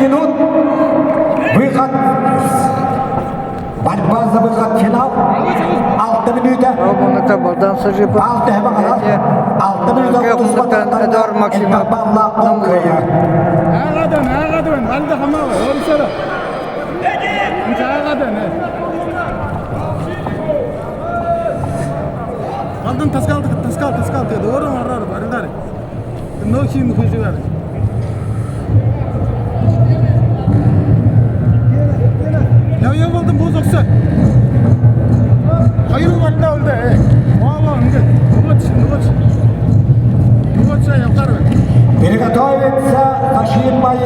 минут. Выход. Борьба за выход в финал. 6 минута. Минута болдан сыжып. 6 hemen kadar. 6 minuta 30 dakikada Interbanla Onkaya. Ağadan. Valide hama var. Öyle söyle. Anca ağadan. Aldan taskaldı. Doğru mu? Arılar. No kim kuşu var. Ya buldum bozuksa. Hayır var da oldu. Vallahi önce. Numaç yapar mı? Приготовиться Ташинмай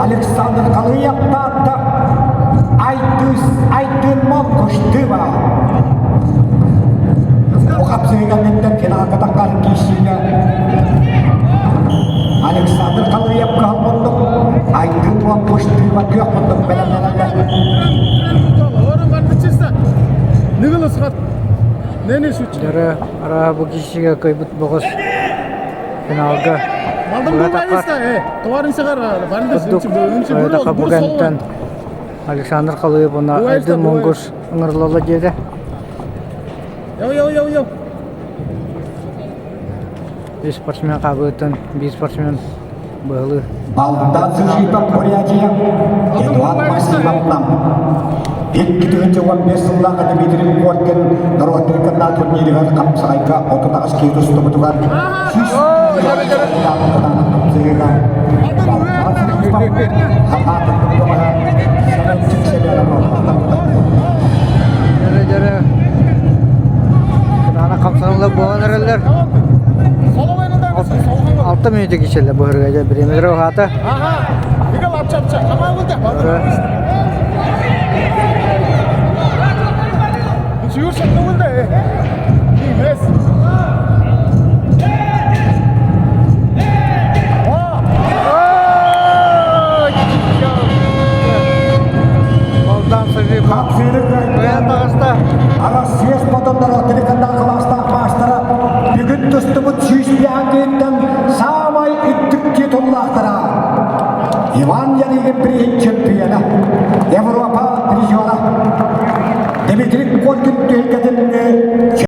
Александр Калыяптата Айтын Мокуштыва. Оқап сөйгеннен финалға таққан кешіне Александр Калыяп қалмындық Айтын Мокуштыва көк бұндық бәлемдерді. Орын барды чиста. Нығылы сұғат. Нені шүтші? Жары ара bu kişiye kıybıt boğaz finalga. Maldım bu bayısta. Tuvarın sıgar. Bugünden Alexander Kalıyev ona Aydın Mongoş ыңырлала деді. Yo. Bir sportsmen kabıtın, bir sportsmen bağlı. Балдан сыжипа Бурятия Эдуард Масимовнам. 2015 жылдағы Дмитрий Горкин Нұротыркында турниріға қапсайға 39 килосты бұтыған. Jere. Ana kapsanıla boğan ereller. 6 minut geçerler bu hırgaca. Birimler o hata. Aha. Bir kal apça. Ama bu da. Çiğur şaklı oldu. Yes. Baldan sırrı koyan dağısta. Ара съезд потомдары Тыркында класстағы маштары бүгін тұстымы сүйіспеғандеттен самай үттікке тұллақтыра. Иван Янигин бірейін чемпионы, Европа призері. Дмитрий Горкин түйекетін